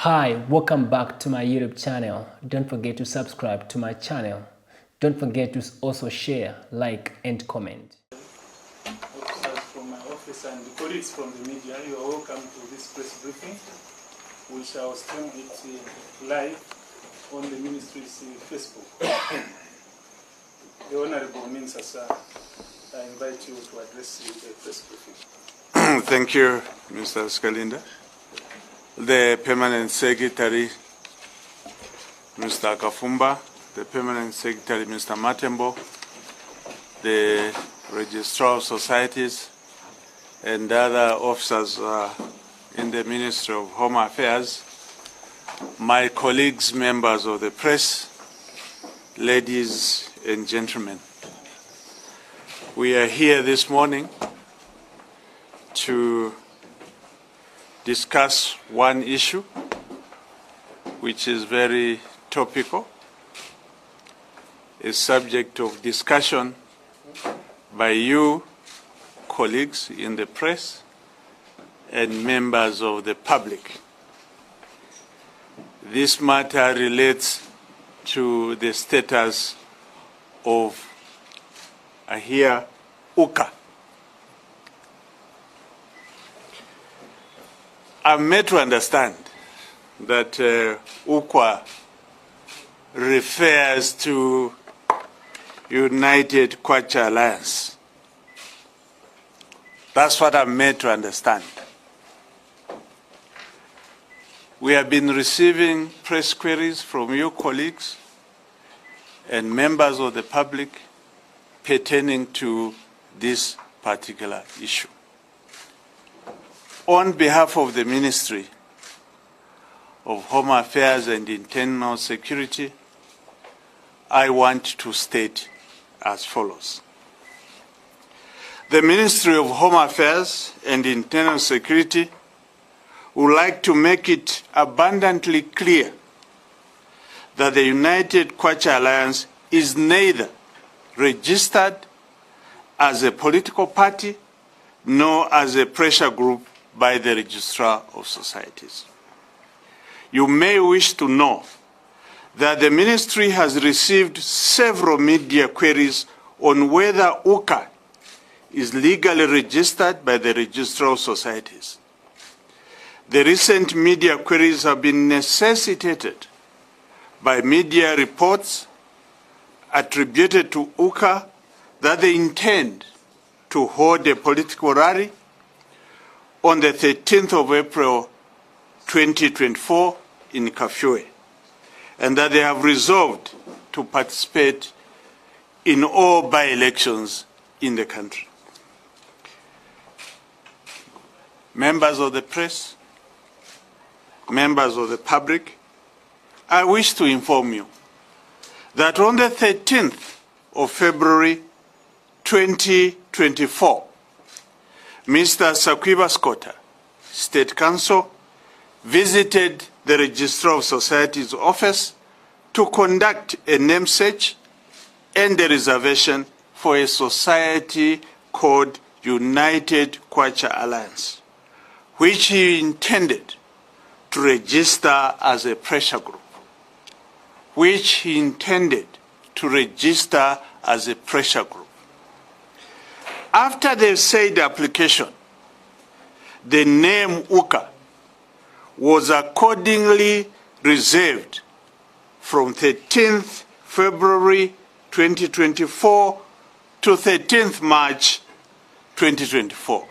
Hi, welcome back to my YouTube channel. Don't forget to subscribe to my channel. Don't forget to also share, like, and comment. Officers from my office and colleagues from the media, you are welcome to this press briefing. We shall stream it live on the ministry's Facebook. The Honorable Minister, sir, I invite you to address the press briefing. Thank you, Mr. Skalinda. The Permanent Secretary, Mr. Kafumba, the Permanent Secretary, Mr. Matembo, the Registrar of Societies, and other officers in the Ministry of Home Affairs, my colleagues, members of the press, ladies and gentlemen. We are here this morning to discuss one issue which is very topical, a subject of discussion by you, colleagues in the press, and members of the public. This matter relates to the status of Ahia Uka. I'm made to understand that UKWA refers to United Kwacha Alliance. That's what I'm made to understand. We have been receiving press queries from your colleagues and members of the public pertaining to this particular issue. On behalf of the Ministry of Home Affairs and Internal Security, I want to state as follows. The Ministry of Home Affairs and Internal Security would like to make it abundantly clear that the United Kwacha Alliance is neither registered as a political party nor as a pressure group by the Registrar of Societies. You may wish to know that the Ministry has received several media queries on whether UKA is legally registered by the Registrar of Societies. The recent media queries have been necessitated by media reports attributed to UKA that they intend to hold a political rally on the 13th of April 2024 in Kafue, and that they have resolved to participate in all by-elections in the country. Members of the press, members of the public, I wish to inform you that on the 13th of February 2024, Mr. Sakwiba Scotta, State Counsel, visited the Registrar of Societies office to conduct a name search and a reservation for a society called United Kwacha Alliance, which he intended to register as a pressure group. After the said application, the name UKA was accordingly reserved from 13th February 2024 to 13th March 2024.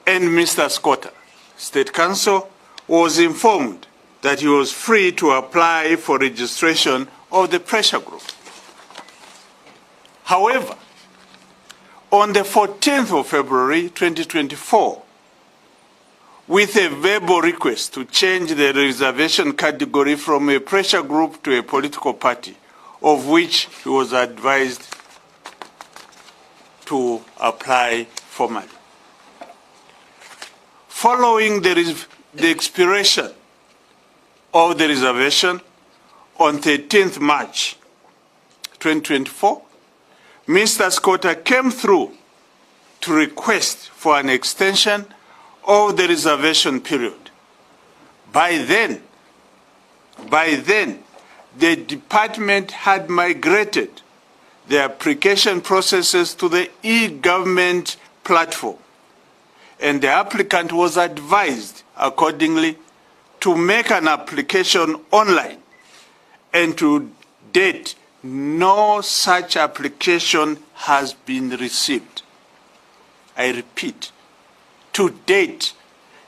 And Mr. Scotta, State Counsel, was informed that he was free to apply for registration of the pressure group. However, on the 14th of February 2024, with a verbal request to change the reservation category from a pressure group to a political party, of which he was advised to apply formally. Following the expiration of the reservation on 13th March 2024, Mr. Scotta came through to request for an extension of the reservation period, By then, the department had migrated the application processes to the e-government platform, and the applicant was advised accordingly to make an application online, and to date, no such application has been received. I repeat, to date,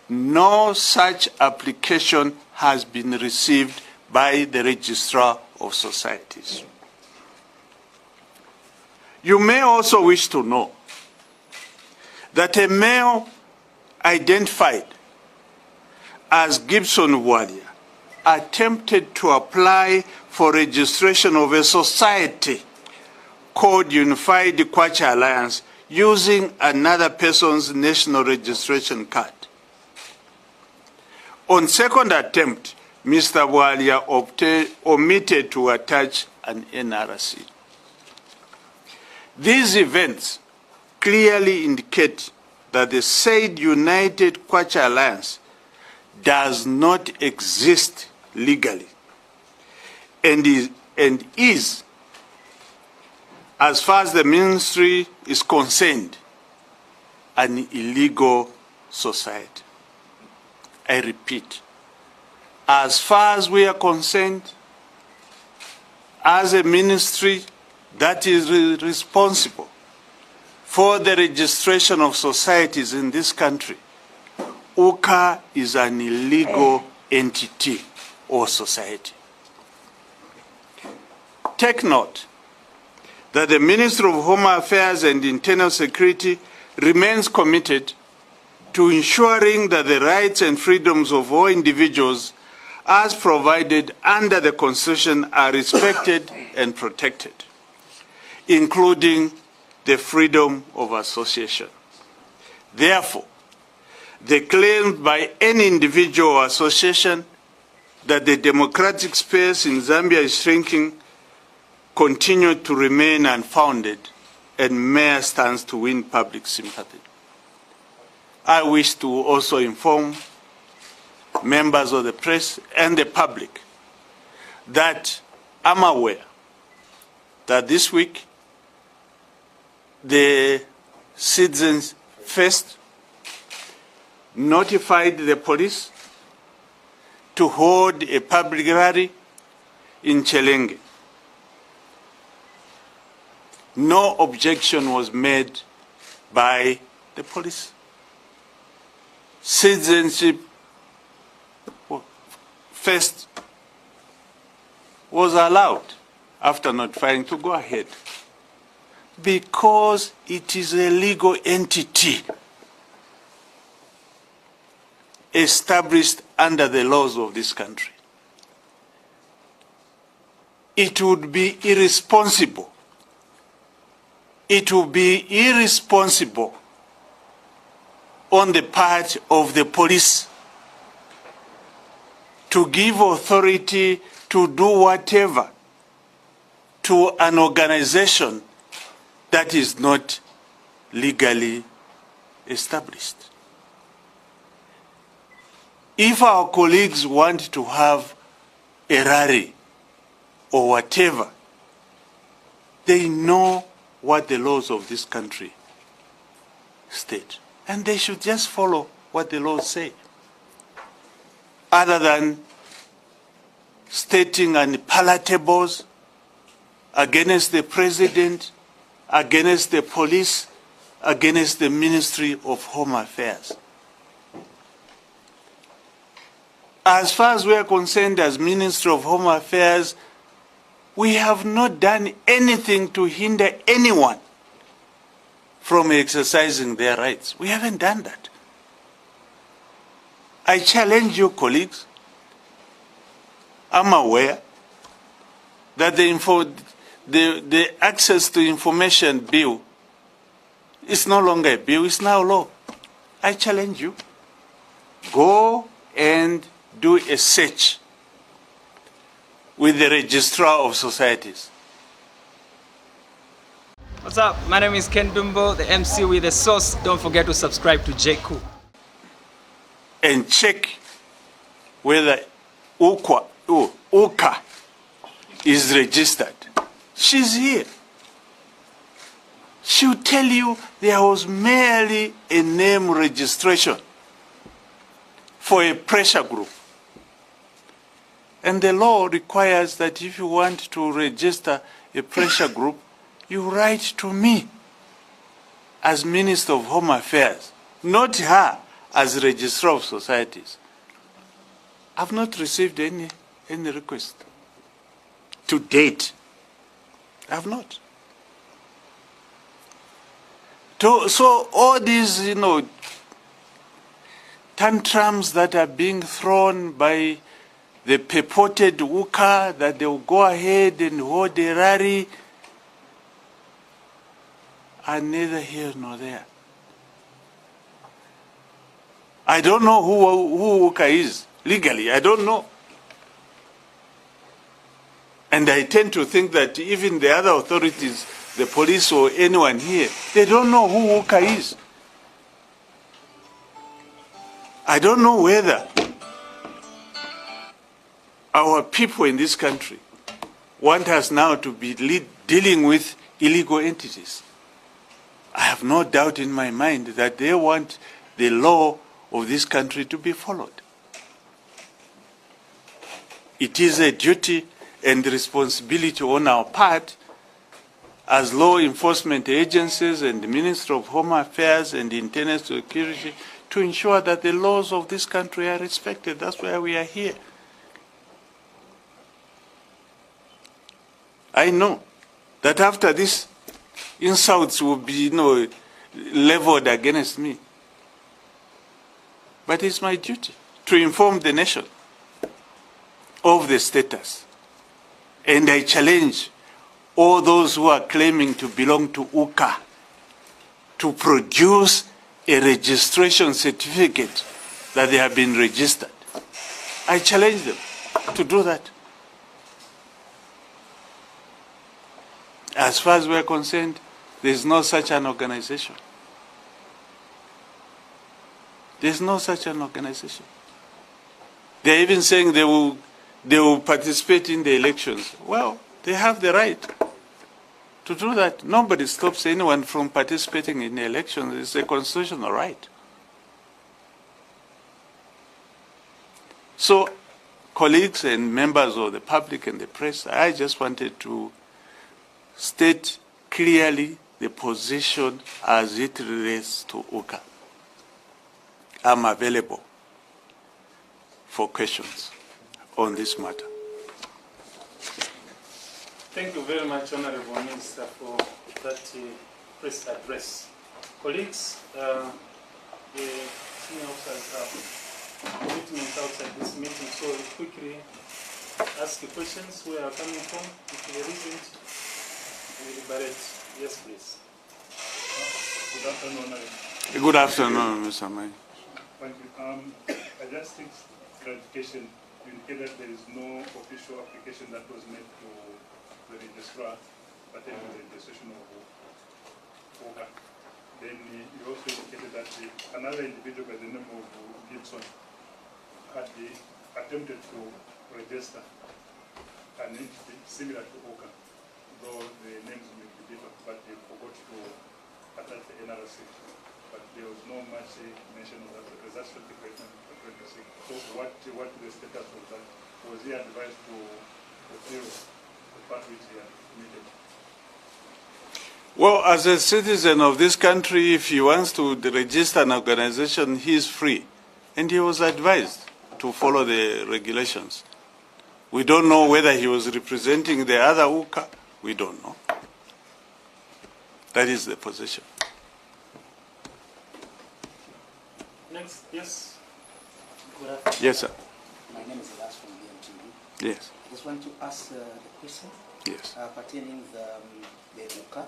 no such application has been received by the Registrar of Societies. You may also wish to know that a male identified as Gibson Walia attempted to apply for registration of a society called Unified Kwacha Alliance using another person's national registration card. On second attempt, Mr. Walia omitted to attach an NRC. These events clearly indicate that the said United Kwacha Alliance does not exist legally and is, as far as the ministry is concerned, an illegal society. I repeat, as far as we are concerned, as a ministry that is responsible for the registration of societies in this country, UKA is an illegal entity or society. Take note that the Ministry of Home Affairs and Internal Security remains committed to ensuring that the rights and freedoms of all individuals as provided under the Constitution are respected and protected, including the freedom of association. Therefore, the claim by any individual or association that the democratic space in Zambia is shrinking continue to remain unfounded and mere stands to win public sympathy. I wish to also inform members of the press and the public that I'm aware that this week the citizens first notified the police to hold a public rally in Chelenge. No objection was made by the police. Citizenship first was allowed after notifying to go ahead because it is a legal entity established under the laws of this country. It would be irresponsible. It would be irresponsible on the part of the police to give authority to do whatever to an organization that is not legally established. If our colleagues want to have a rally or whatever, they know what the laws of this country state, and they should just follow what the laws say, other than stating unpalatables against the president, against the police, against the Ministry of Home Affairs. As far as we are concerned as Ministry of Home Affairs, we have not done anything to hinder anyone from exercising their rights. We haven't done that. I challenge you, colleagues. I'm aware that the Access to Information Bill is no longer a bill, it's now law. I challenge you. Go and do a search with the Registrar of Societies. What's up? My name is Ken Dumbo, the MC with the Source. Don't forget to subscribe to JQ. And check whether UKA is registered. She's here. She'll tell you there was merely a name registration for a pressure group. And the law requires that if you want to register a pressure group, you write to me as Minister of Home Affairs, not her as Registrar of Societies. I've not received any request. To date, I've not. So all these, tantrums that are being thrown by the purported UKA, that they'll go ahead and hold a rally, are neither here nor there. I don't know who UKA is legally. I don't know. And I tend to think that even the other authorities, the police or anyone here, they don't know who UKA is. I don't know whether our people in this country want us now to be dealing with illegal entities. I have no doubt in my mind that they want the law of this country to be followed. It is a duty and responsibility on our part as law enforcement agencies and the Ministry of Home Affairs and Internal Security to ensure that the laws of this country are respected. That's why we are here. I know that after this, insults will be leveled against me. But it's my duty to inform the nation of the status. And I challenge all those who are claiming to belong to UKA to produce a registration certificate that they have been registered. I challenge them to do that. As far as we're concerned, there's no such an organization. There's no such an organization. They're even saying they will participate in the elections. Well, they have the right to do that. Nobody stops anyone from participating in the elections. It's a constitutional right. So, colleagues and members of the public and the press, I just wanted to state clearly the position as it relates to UKA. I'm available for questions on this matter. Thank you very much, Honorable Minister, for that press address. Colleagues, the senior officers have commitments outside this meeting, so quickly ask the questions where you are coming from. If there isn't, we liberate. Yes, please. Good afternoon, Honorable. Good afternoon, Mr. Mai. Thank you. I just think clarification. You indicated there is no official application that was made to the registrar pertaining to the registration of UKA. Then you also indicated that another individual by the name of Gibson had attempted to register an entity similar to UKA, though the names may be different, but they forgot to attach the NRC. But there was no much mention of that because that's 2026. So what the status of that? Was he advised to fulfill the part which he had committed? Well, as a citizen of this country, if he wants to register an organization, he is free. And he was advised to follow the regulations. We don't know whether he was representing the other UKA. We don't know. That is the position. Next, yes. Good afternoon. Yes, sir. My name is Elas from BMTV. Yes. I just want to ask the question Yes. pertaining the UKA,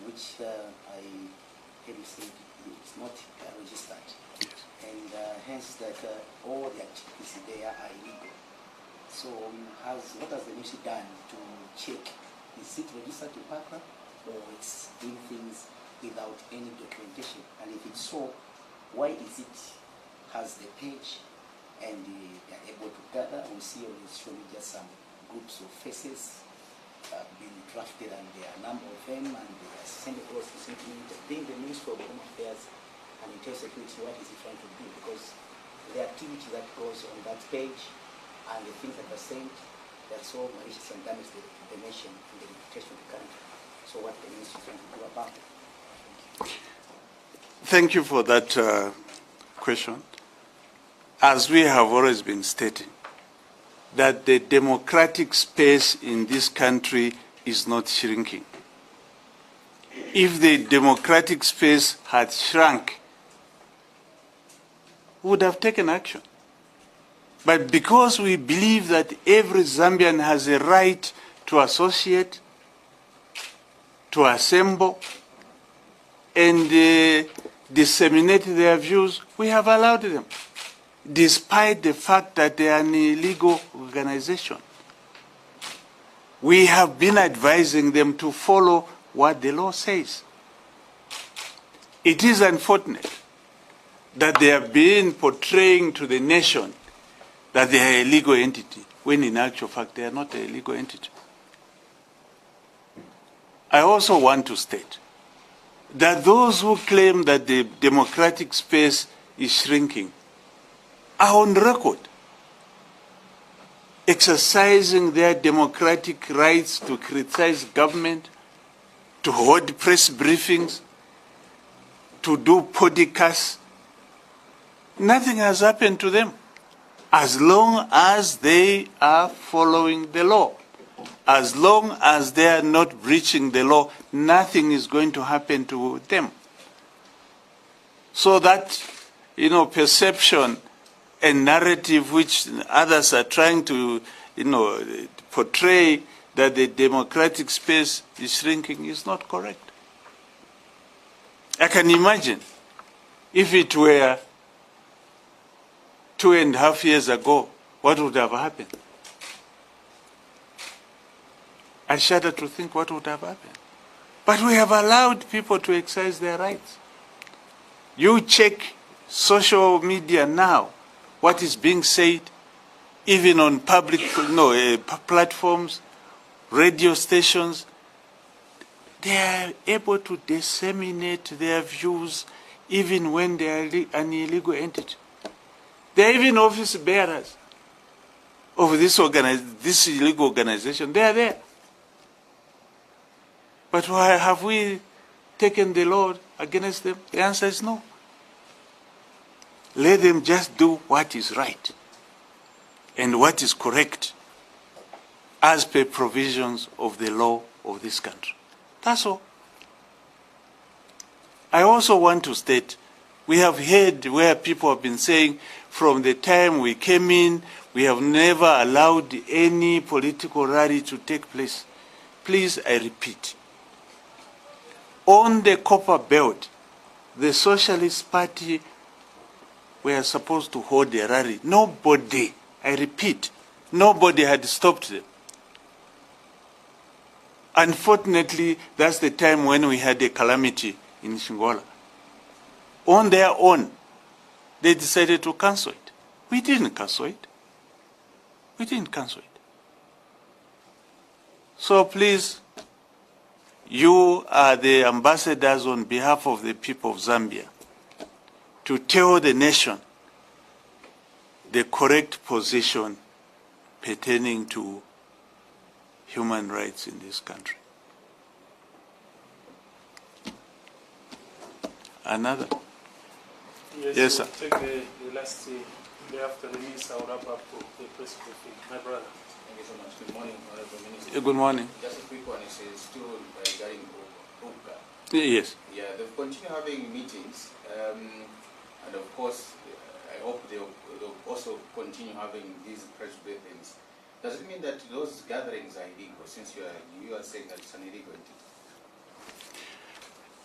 which I heard you say it's not registered. Yes. And hence that all the activities there are illegal. So what has the ministry done to check? Is it registered to partner or it's doing things without any documentation? And if it's so, why is it has the page and they are able see on is surely just some groups of faces being drafted, and there are a number of them, and they are sent across the simply being the Minister of Home Affairs and Interior Security. What is he trying to do? Because the activity that goes on that page and the things that are sent, they're so malicious and damage the nation and the reputation of the country. So what the ministry is trying to do about it? Thank you for that question. As we have always been stating, that the democratic space in this country is not shrinking. If the democratic space had shrunk, we would have taken action. But because we believe that every Zambian has a right to associate, to assemble, and disseminate their views, we have allowed them, despite the fact that they are an illegal organization. We have been advising them to follow what the law says. It is unfortunate that they have been portraying to the nation that they are a legal entity, when in actual fact they are not a legal entity. I also want to state that those who claim that the democratic space is shrinking are on record exercising their democratic rights to criticize government, to hold press briefings, to do podcasts. Nothing has happened to them as long as they are following the law. As long as they are not breaching the law, nothing is going to happen to them. So that, perception and narrative which others are trying to, portray that the democratic space is shrinking is not correct. I can imagine if it were 2.5 years ago, what would have happened? I shudder to think what would have happened. But we have allowed people to exercise their rights. You check social media now, what is being said, even on public platforms, radio stations, they are able to disseminate their views even when they are an illegal entity. They are even office bearers of this illegal organization. They are there. But why have we taken the law against them? The answer is no. Let them just do what is right and what is correct as per provisions of the law of this country. That's all. I also want to state, we have heard where people have been saying from the time we came in, we have never allowed any political rally to take place. Please, I repeat, on the Copper Belt, the Socialist Party were supposed to hold a rally. Nobody, I repeat, nobody had stopped them. Unfortunately, that's the time when we had a calamity in Shingola. On their own, they decided to cancel it. We didn't cancel it. We didn't cancel it. So please, you are the ambassadors on behalf of the people of Zambia to tell the nation the correct position pertaining to human rights in this country. Another? Yes, sir. Take the last day after the minister will wrap up the press briefing. My brother. Thank you so much. Good morning, Honorable Minister. Good morning. Just a quick one. It's still regarding UPCA. Yes. Yeah, they've continued having meetings, and of course, I hope they'll also continue having these press briefings. Does it mean that those gatherings are illegal, since you are saying that it's an illegal entity?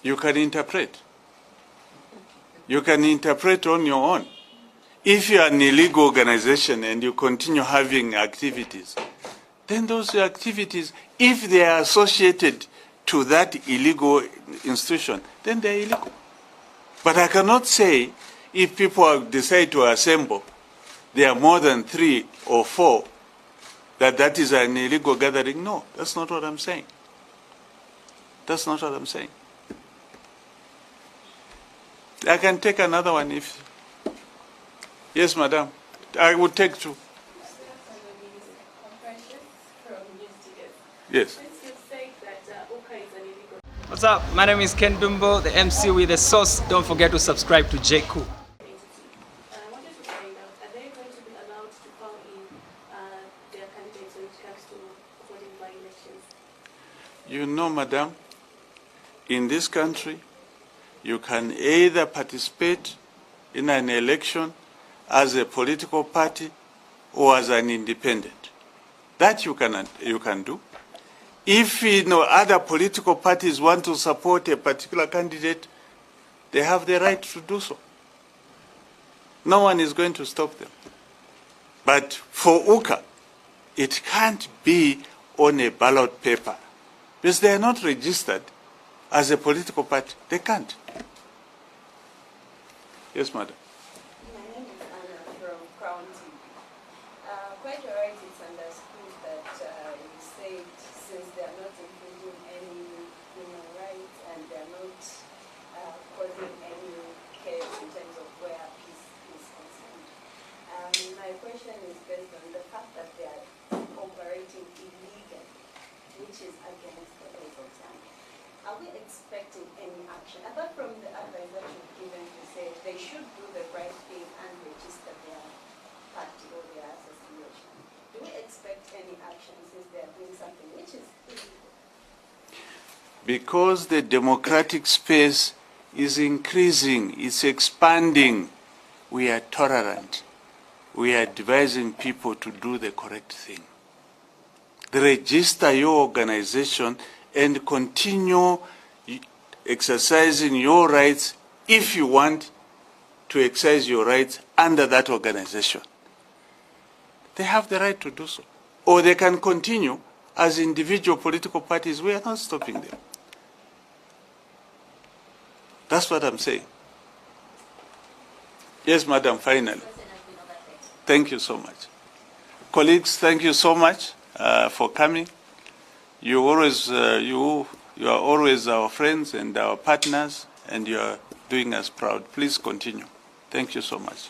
You can interpret. You can interpret on your own. If you are an illegal organization and you continue having activities, then those activities, if they are associated to that illegal institution, then they are illegal. But I cannot say if people decide to assemble, there are more than 3 or 4, that is an illegal gathering. No, that's not what I'm saying. That's not what I'm saying. I can take another one if... Yes, madam. I would take 2. Yes. What's up? My name is Ken Dumbo, the MC with the sauce. Don't forget to subscribe to J. Cool. I wanted to find out, are they going to be allowed to call in their candidates when it comes to voting by elections? You know, madam, in this country, you can either participate in an election as a political party or as an independent. That you can do. If other political parties want to support a particular candidate, they have the right to do so. No one is going to stop them. But for UCA, it can't be on a ballot paper because they are not registered as a political party. They can't. Yes, madam. My name is Anna from Crown TV. Quite alright, it's understood that you said since they are not infringing any human rights and they are not causing any chaos in terms of where peace is concerned. My question is based on the fact that they are operating illegally, which is against the laws of Zambia. Are we expecting any action, apart from the advice that you've given to say they should do the right thing and register their party or their association? Do we expect any action since they are doing something which is illegal? Because the democratic space is increasing, it's expanding, we are tolerant. We are advising people to do the correct thing. Register your organization and continue exercising your rights if you want to exercise your rights under that organization. They have the right to do so. Or they can continue as individual political parties. We are not stopping them. That's what I'm saying. Yes, madam, finally. Thank you so much. Colleagues, thank you so much for coming. You are always our friends and our partners, and you are doing us proud. Please continue. Thank you so much.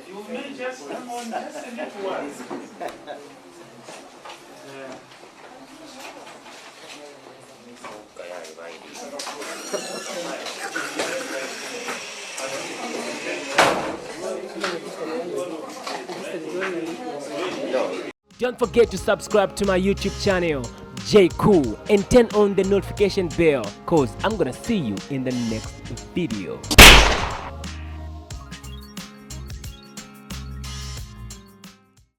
You may just come on just a little while. Don't forget to subscribe to my YouTube channel, J Cool, and turn on the notification bell, cause I'm gonna see you in the next video.